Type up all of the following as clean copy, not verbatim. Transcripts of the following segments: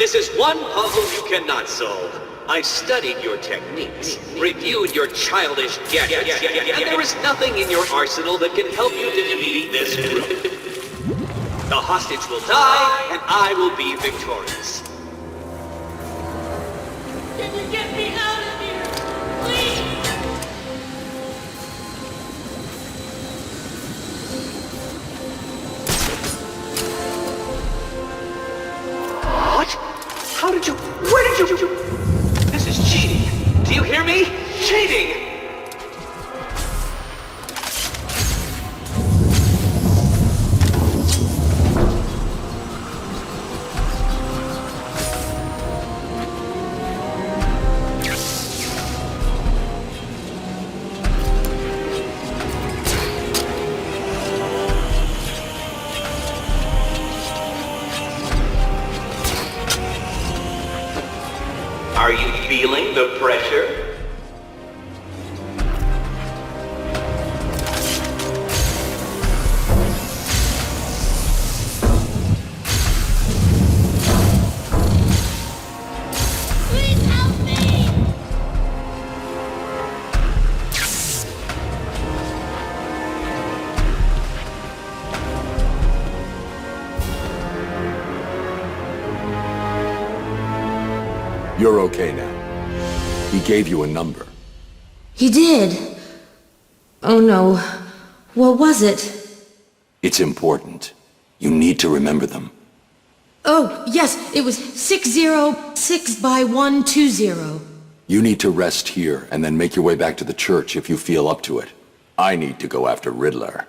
This is one puzzle you cannot solve. I studied your techniques, reviewed your childish gadgets, and there is nothing in your arsenal that can help you to defeat this group. The hostage will die, and I will be victorious. Can you get me out of here? Please! What? How did you... Where did you... This is cheating. Do you hear me? Cheating! Are you feeling the pressure? Please help me! You're okay now. He gave you a number. He did. Oh no. What was it? It's important. You need to remember them. Oh, yes, it was 606 by 120. You need to rest here and then make your way back to the church if you feel up to it. I need to go after Riddler.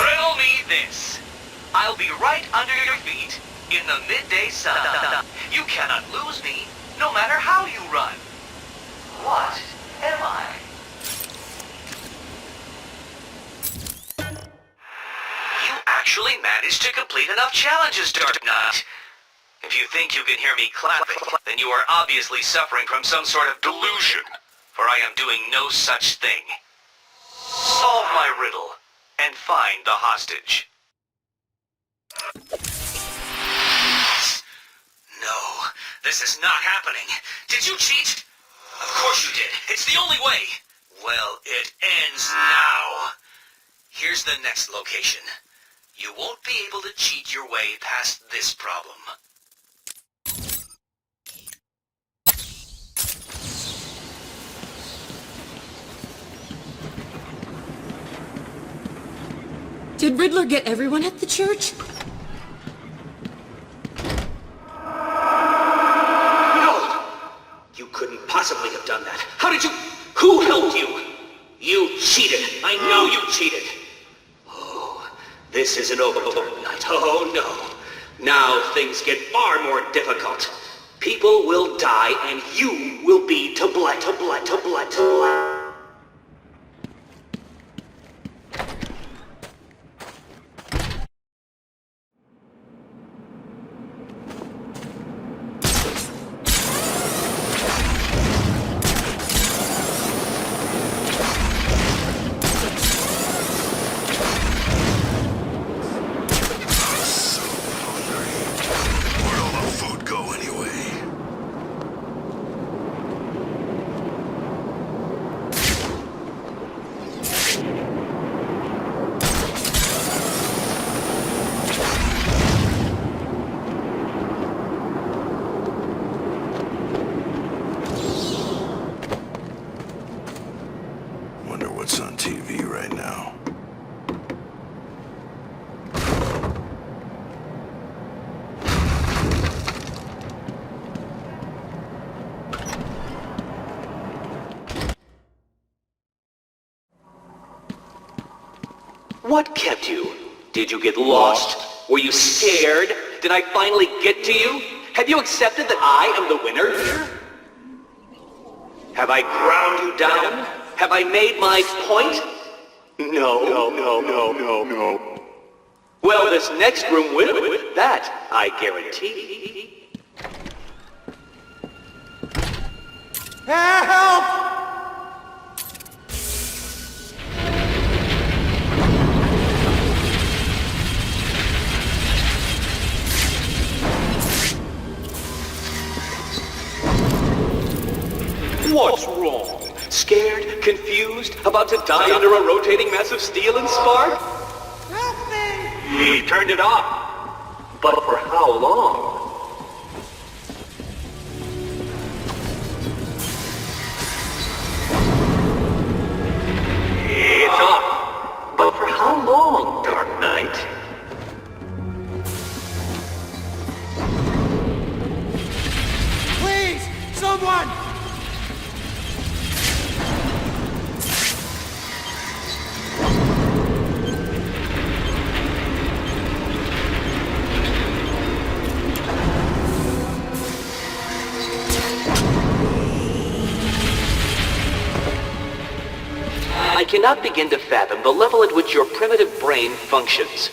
Riddle me this. I'll be right under your feet in the midday sun. You cannot lose me, no matter how you run. What am I? You actually managed to complete enough challenges, Dark Knight. If you think you can hear me clapping, then you are obviously suffering from some sort of delusion, for I am doing no such thing. Solve my riddle, and find the hostage. No, this is not happening. Did you cheat? Of course you did. It's the only way. Well, it ends now. Here's the next location. You won't be able to cheat your way past this problem. Did Riddler get everyone at the church? No! You couldn't possibly have done that. How did you... Who helped you? You cheated. I know you cheated. Oh, this isn't over, Dark Knight. Oh, no. Now things get far more difficult. People will die, and you will be to blame. What's on TV right now? What kept you? Did you get lost? Were you scared? Did I finally get to you? Have you accepted that I am the winner here? Have I ground you down? Have I made my point? No. Well, this next room will. That, I guarantee. Help! What's wrong? Scared? Confused? About to die under a rotating mass of steel and spark? Help me! He turned it off. But for how long? It's off. But for how long, Dark Knight? Please! Someone! I cannot begin to fathom the level at which your primitive brain functions.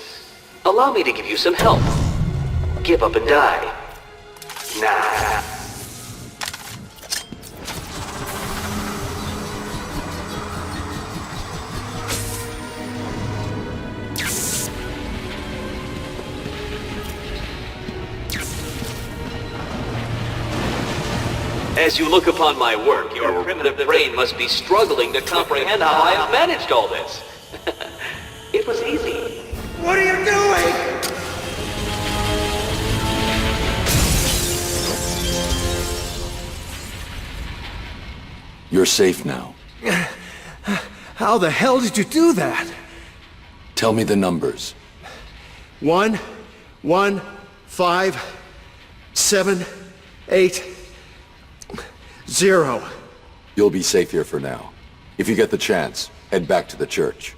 Allow me to give you some help. Give up and die. Nah. As you look upon my work, your primitive brain must be struggling to comprehend how I have managed all this. It was easy. What are you doing? You're safe now. How the hell did you do that? Tell me the numbers. 1, 5, 7, 8, 0. You'll be safe here for now. If you get the chance, head back to the church.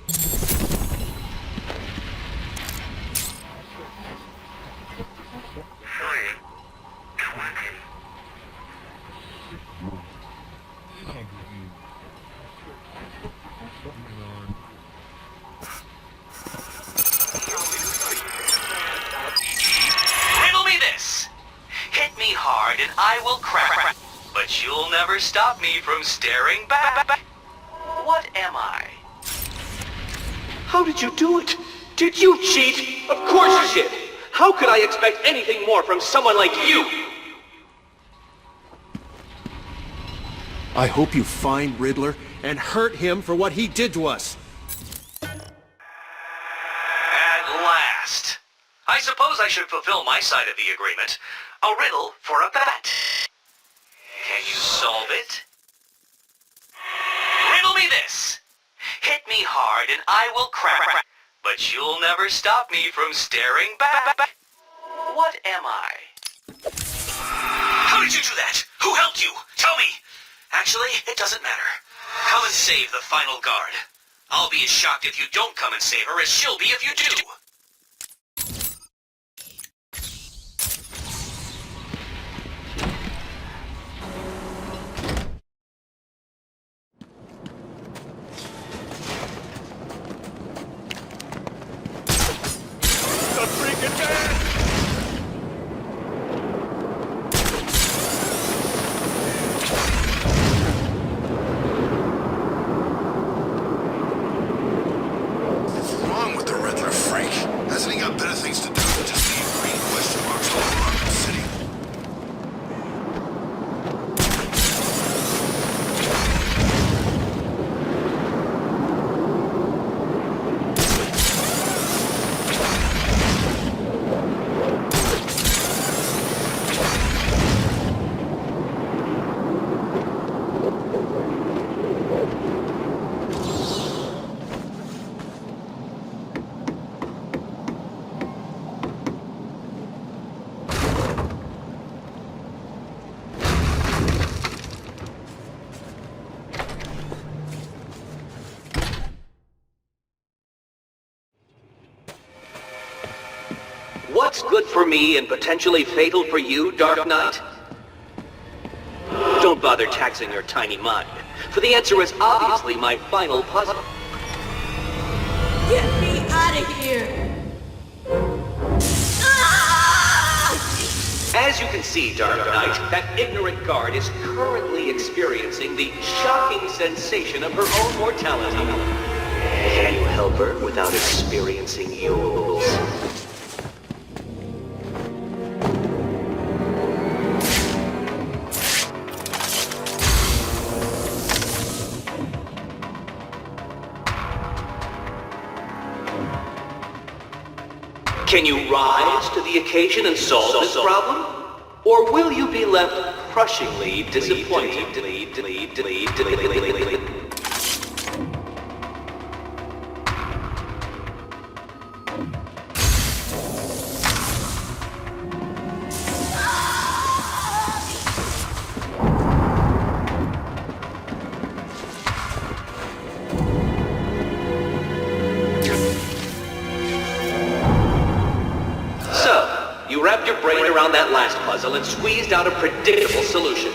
Riddle me this. Hit me hard and I will crack. But you'll never stop me from staring back. What am I? How did you do it? Did you cheat? Of course you did. How could I expect anything more from someone like you? I hope you find Riddler and hurt him for what he did to us. At last. I suppose I should fulfill my side of the agreement. A riddle for a bat. Can you solve it? Riddle me this. Hit me hard and I will crack. But you'll never stop me from staring back. What am I? How did you do that? Who helped you? Tell me. Actually, it doesn't matter. Come and save the final guard. I'll be as shocked if you don't come and save her as she'll be if you do. What's good for me and potentially fatal for you, Dark Knight? Don't bother taxing your tiny mind. For the answer is obviously my final puzzle. Get me out of here! As you can see, Dark Knight, that ignorant guard is currently experiencing the shocking sensation of her own mortality. Can you help her without experiencing yours? Can you rise to the occasion and solve this problem? Or will you be left crushingly disappointed? Wrapped your brain around that last puzzle and squeezed out a predictable solution.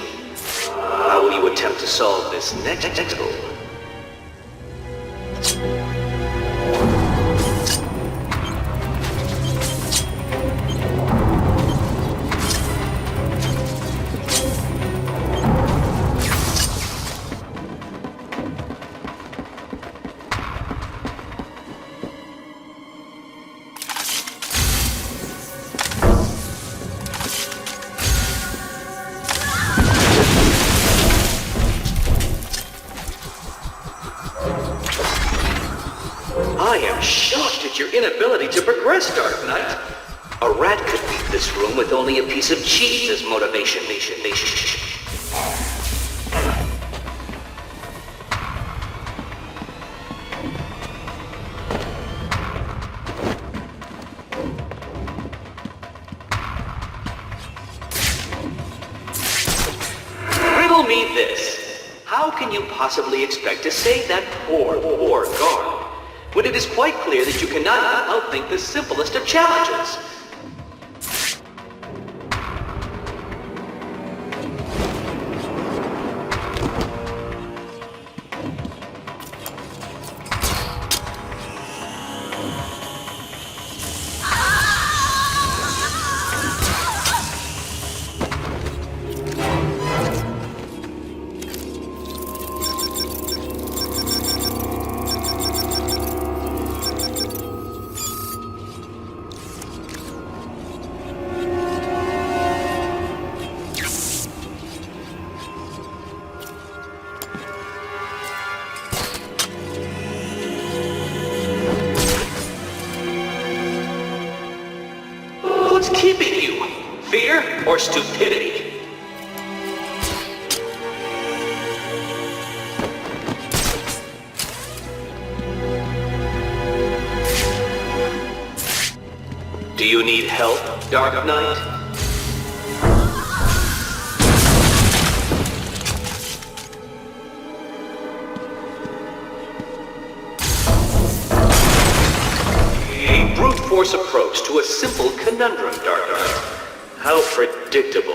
How will you attempt to solve this next puzzle? I am shocked at your inability to progress, Dark Knight. A rat could beat this room with only a piece of cheese as motivation. Riddle me this. How can you possibly expect to save that poor guard when it is quite clear that you cannot outthink the simplest of challenges? What's keeping you? Fear or stupidity? Do you need help, Dark Knight? A brute force approach to a simple conundrum, Dark Knight. How predictable.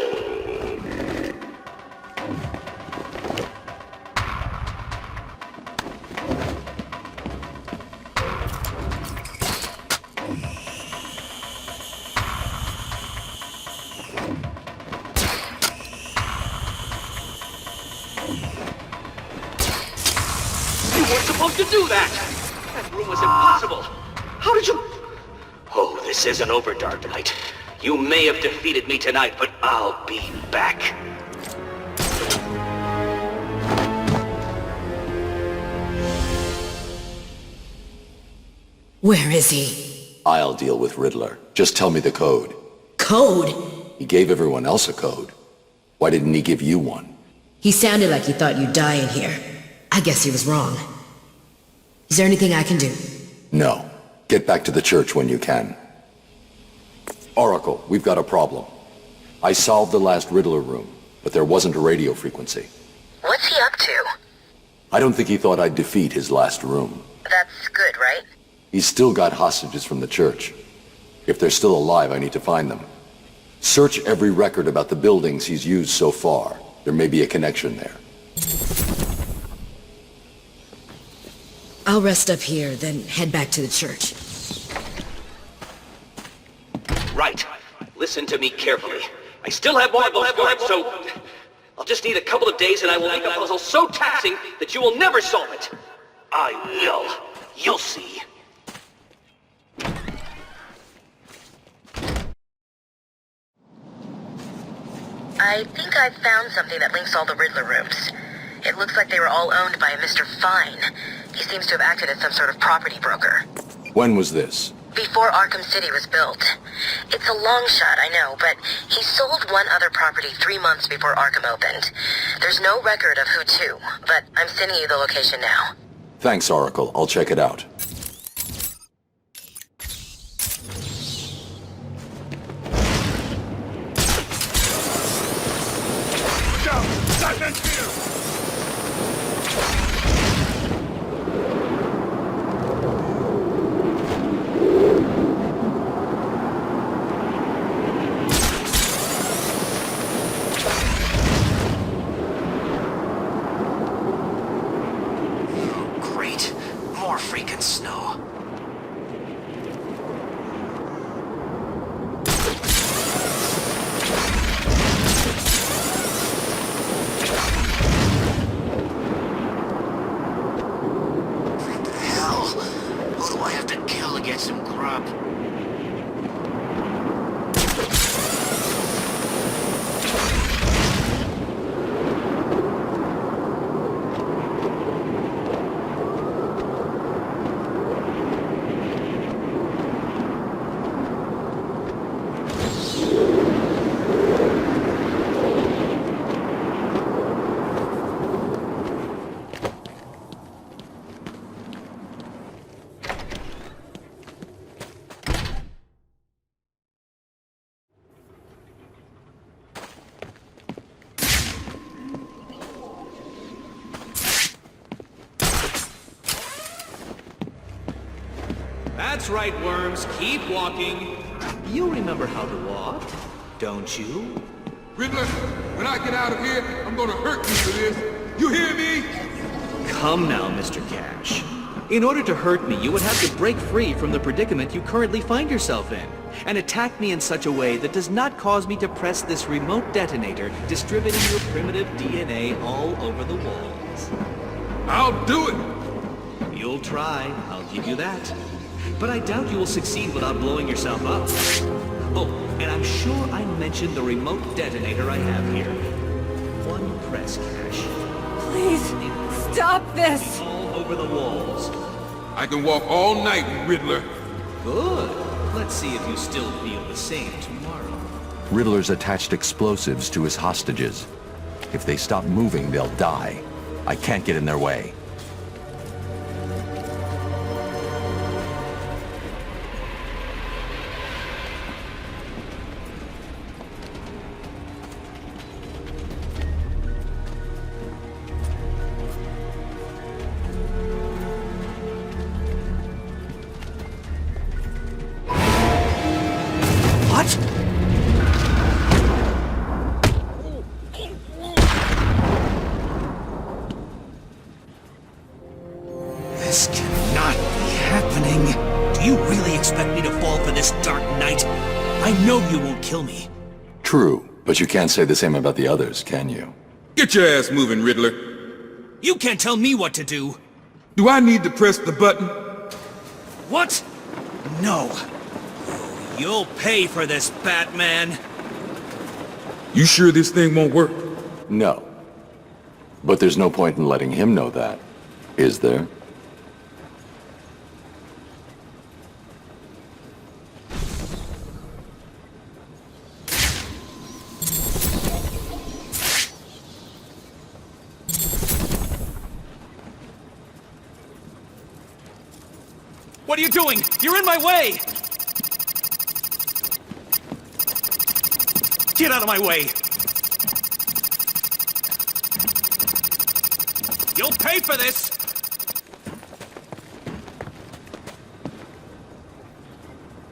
You weren't supposed to do that! That room was impossible! How did you... Oh, this isn't over, Dark Knight. You may have defeated me tonight, but I'll be back. Where is he? I'll deal with Riddler. Just tell me the code. Code? He gave everyone else a code. Why didn't he give you one? He sounded like he thought you'd die in here. I guess he was wrong. Is there anything I can do? No. Get back to the church when you can. Oracle, we've got a problem. I solved the last Riddler room, but there wasn't a radio frequency. What's he up to? I don't think he thought I'd defeat his last room. That's good, right? He's still got hostages from the church. If they're still alive, I need to find them. Search every record about the buildings he's used so far. There may be a connection there. I'll rest up here, then head back to the church. Right. Listen to me carefully. I still have more of those guards, so... I'll just need a couple of days and I will make a puzzle so taxing that you will never solve it. I will. You'll see. I think I've found something that links all the Riddler rooms. It looks like they were all owned by a Mr. Fine. He seems to have acted as some sort of property broker. When was this? Before Arkham City was built. It's a long shot, I know, but he sold one other property 3 months before Arkham opened. There's no record of who to, but I'm sending you the location now. Thanks, Oracle. I'll check it out. Great. More freaking snow. What the hell? Who do I have to kill to get some grub? That's right, worms. Keep walking. You remember how to walk, don't you? Riddler, when I get out of here, I'm gonna hurt you for this. You hear me? Come now, Mr. Cash. In order to hurt me, you would have to break free from the predicament you currently find yourself in, and attack me in such a way that does not cause me to press this remote detonator, distributing your primitive DNA all over the walls. I'll do it. You'll try, I'll give you that. But I doubt you will succeed without blowing yourself up. Oh, and I'm sure I mentioned the remote detonator I have here. One press, Cash. Please, stop this! All over the walls. I can walk all night, Riddler. Good. Let's see if you still feel the same tomorrow. Riddler's attached explosives to his hostages. If they stop moving, they'll die. I can't get in their way. What? This cannot be happening. Do you really expect me to fall for this dark night? I know you won't kill me. True, but you can't say the same about the others, can you? Get your ass moving, Riddler. You can't tell me what to do. Do I need to press the button? What? No. You'll pay for this, Batman. You sure this thing won't work? No. But there's no point in letting him know that, is there? What are you doing? You're in my way! Get out of my way! You'll pay for this!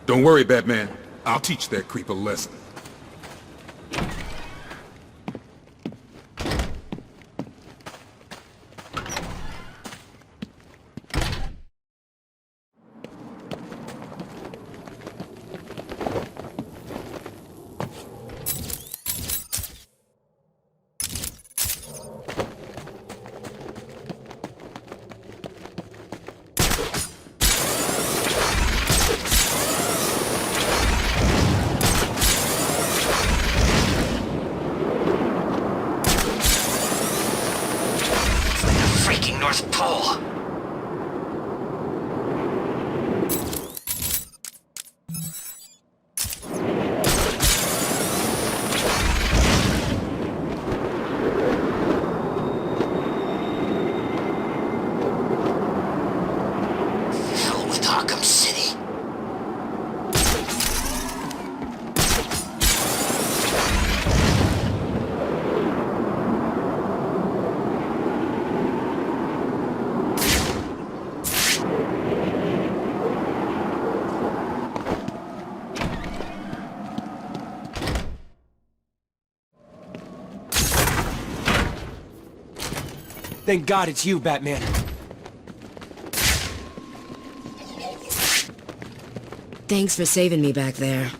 Don't worry, Batman. I'll teach that creep a lesson. Thank God it's you, Batman. Thanks for saving me back there.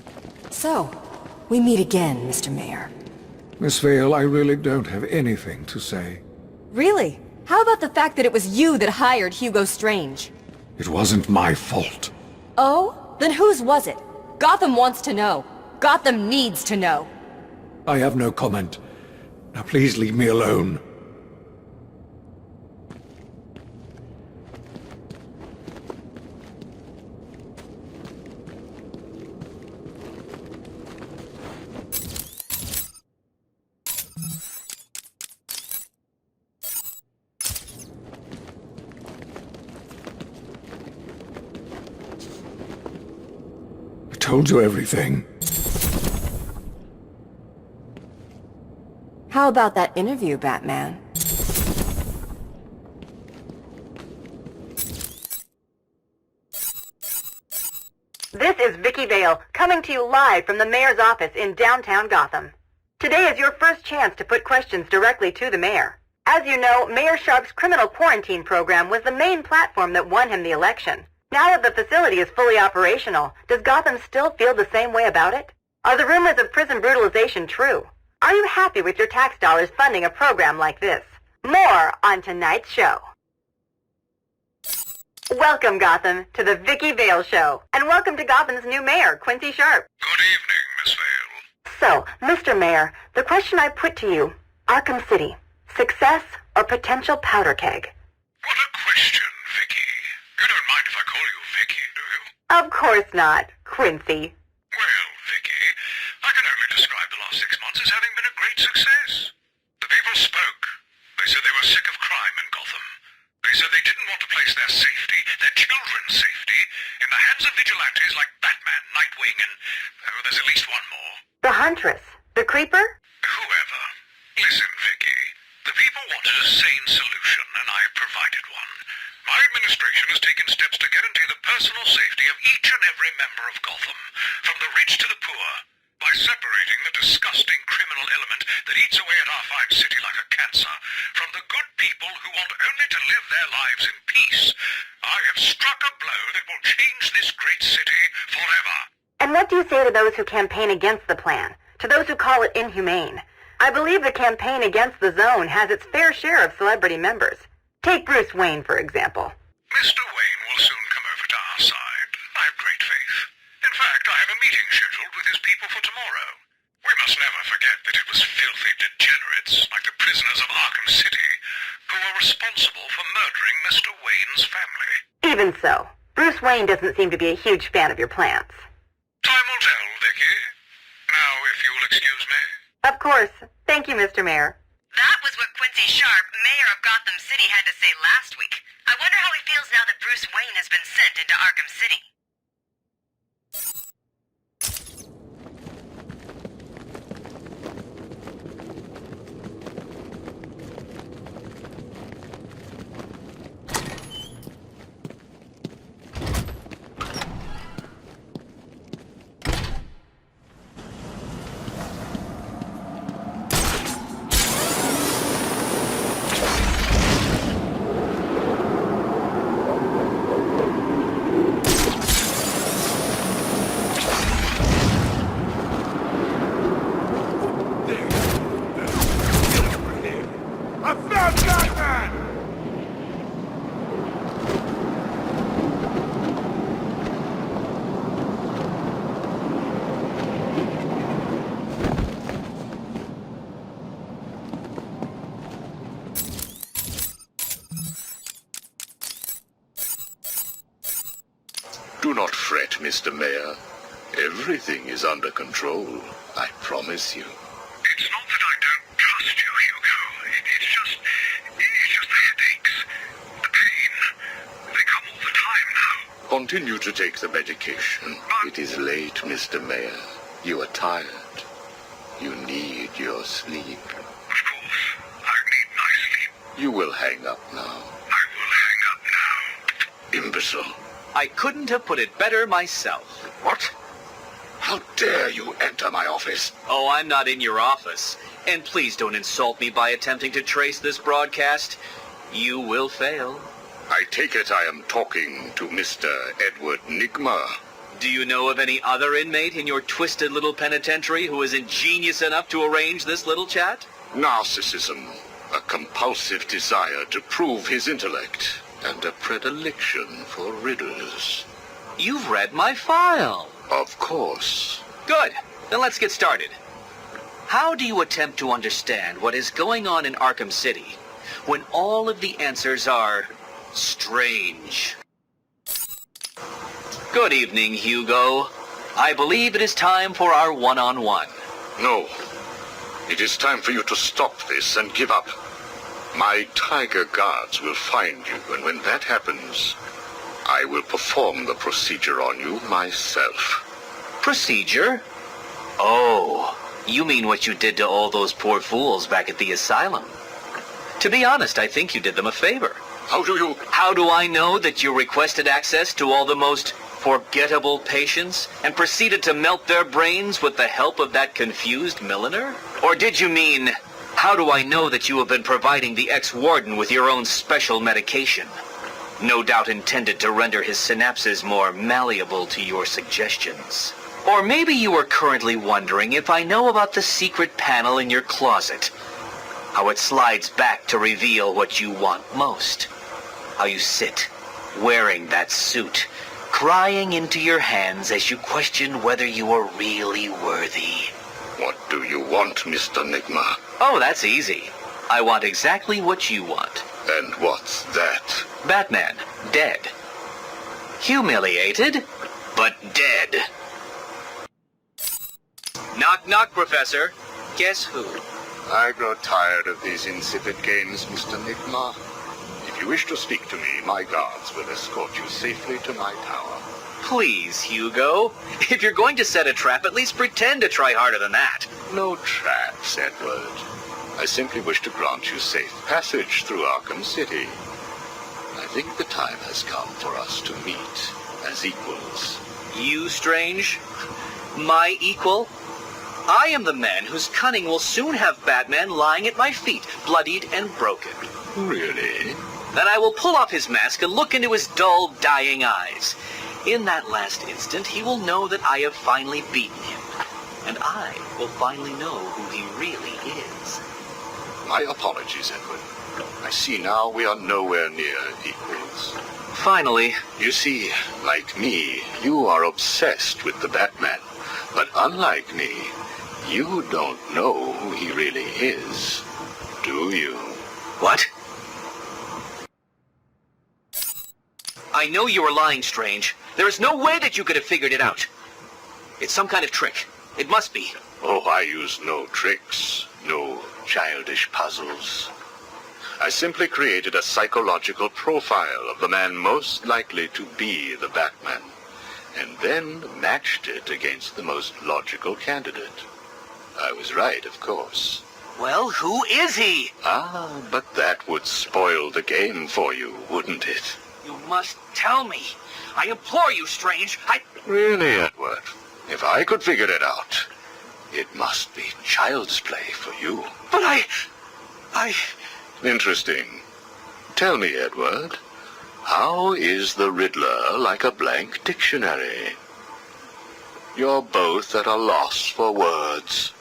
So, we meet again, Mr. Mayor. Miss Vale, I really don't have anything to say. Really? How about the fact that it was you that hired Hugo Strange? It wasn't my fault. Oh? Then whose was it? Gotham wants to know. Gotham needs to know. I have no comment. Now please leave me alone. I told you everything. How about that interview, Batman? This is Vicky Vale, coming to you live from the mayor's office in downtown Gotham. Today is your first chance to put questions directly to the mayor. As you know, Mayor Sharp's criminal quarantine program was the main platform that won him the election. Now that the facility is fully operational, does Gotham still feel the same way about it? Are the rumors of prison brutalization true? Are you happy with your tax dollars funding a program like this? More on tonight's show. Welcome, Gotham, to the Vicky Vale Show, and welcome to Gotham's new mayor, Quincy Sharp. Good evening, Miss Vale. So, Mr. Mayor, the question I put to you, Arkham City, success or potential powder keg? What a question, Vicky. You don't mind if I call you Vicky, do you? Of course not, Quincy. Well, Vicky, I can only describe the last 6 months as having been a great success. The people spoke. They said they were sick of crime in Gotham. They said they didn't want to place their safety, their children's safety, in the hands of vigilantes like Batman, Nightwing, and there's at least one more. The Huntress. The Creeper? Whoever. Listen, Vicky. The people wanted a sane solution, and I've provided one. My administration has taken steps to guarantee the personal safety of each and every member of Gotham, from the rich to the poor, by separating the disgusting criminal element that eats away at our fine city like a cancer from the good people who want only to live their lives in peace. I have struck a blow that will change this great city forever. And what do you say to those who campaign against the plan? To those who call it inhumane? I believe the campaign against the zone has its fair share of celebrity members. Take Bruce Wayne, for example. Mr. Wayne will soon come over to our side. I have great faith. In fact, I have a meeting scheduled with his people for tomorrow. We must never forget that it was filthy degenerates, like the prisoners of Arkham City, who were responsible for murdering Mr. Wayne's family. Even so, Bruce Wayne doesn't seem to be a huge fan of your plans. Time will tell, Vicky. Now, if you will excuse me. Of course. Thank you, Mr. Mayor. That was what Quincy Sharp, mayor of Gotham City, had to say last week. I wonder how he feels now that Bruce Wayne has been sent into Arkham City. Do not fret, Mr. Mayor. Everything is under control, I promise you. It's not that I don't trust you, Hugo. It's just the headaches, the pain. They come all the time now. Continue to take the medication. It is late, Mr. Mayor. You are tired. You need your sleep. Of course. I need my sleep. You will hang up now. I will hang up now. Imbecile. I couldn't have put it better myself. What? How dare you enter my office? Oh, I'm not in your office. And please don't insult me by attempting to trace this broadcast. You will fail. I take it I am talking to Mr. Edward Nigma. Do you know of any other inmate in your twisted little penitentiary who is ingenious enough to arrange this little chat? Narcissism, a compulsive desire to prove his intellect, and a predilection for riddles. You've read my file. Of course. Good. Then let's get started. How do you attempt to understand what is going on in Arkham City when all of the answers are strange? Good evening, Hugo. I believe it is time for our one-on-one. No. It is time for you to stop this and give up. My tiger guards will find you, and when that happens, I will perform the procedure on you myself. Procedure? Oh, you mean what you did to all those poor fools back at the asylum. To be honest, I think you did them a favor. How do I know that you requested access to all the most forgettable patients and proceeded to melt their brains with the help of that confused milliner? Or did you mean, how do I know that you have been providing the ex-warden with your own special medication? No doubt intended to render his synapses more malleable to your suggestions. Or maybe you are currently wondering if I know about the secret panel in your closet. How it slides back to reveal what you want most. How you sit, wearing that suit, crying into your hands as you question whether you are really worthy. What do you want, Mr. Nigma? Oh, that's easy. I want exactly what you want. And what's that? Batman, dead. Humiliated, but dead. Knock, knock, Professor. Guess who? I grow tired of these insipid games, Mr. Nigma. If you wish to speak to me, my guards will escort you safely to my tower. Please, Hugo. If you're going to set a trap, at least pretend to try harder than that. No traps, Edward. I simply wish to grant you safe passage through Arkham City. I think the time has come for us to meet as equals. You, Strange? My equal? I am the man whose cunning will soon have Batman lying at my feet, bloodied and broken. Really? Then I will pull off his mask and look into his dull, dying eyes. In that last instant, he will know that I have finally beaten him. And I will finally know who he really is. My apologies, Edward. I see now we are nowhere near equals. Finally. You see, like me, you are obsessed with the Batman. But unlike me, you don't know who he really is, do you? What? I know you are lying, Strange. There is no way that you could have figured it out. It's some kind of trick. It must be. Oh, I use no tricks, no childish puzzles. I simply created a psychological profile of the man most likely to be the Batman, and then matched it against the most logical candidate. I was right, of course. Well, who is he? Ah, but that would spoil the game for you, wouldn't it? You must tell me. I implore you, Strange. Really, Edward? If I could figure it out, it must be child's play for you. But I... Interesting. Tell me, Edward, how is the Riddler like a blank dictionary? You're both at a loss for words.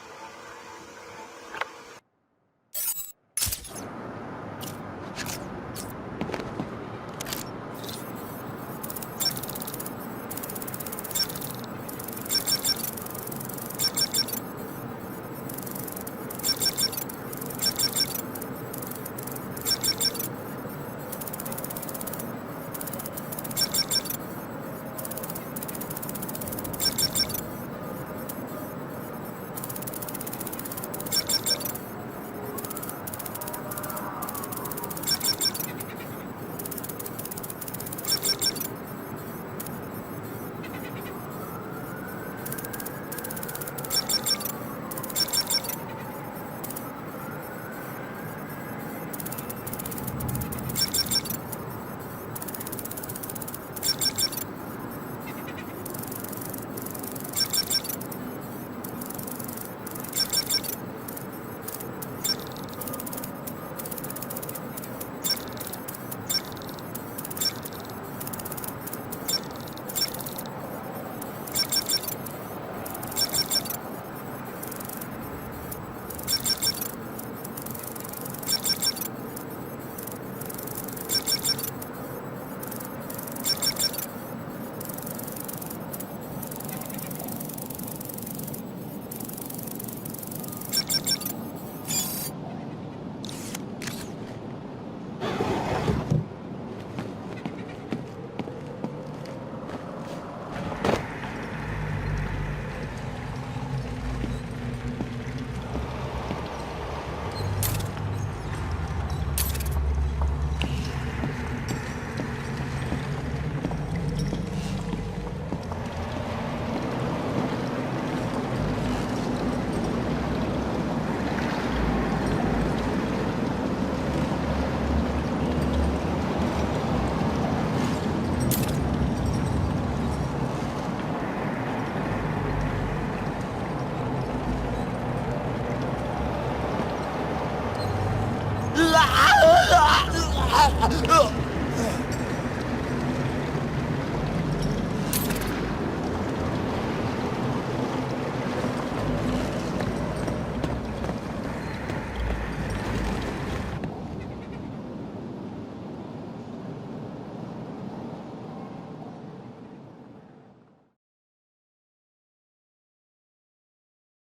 Ah!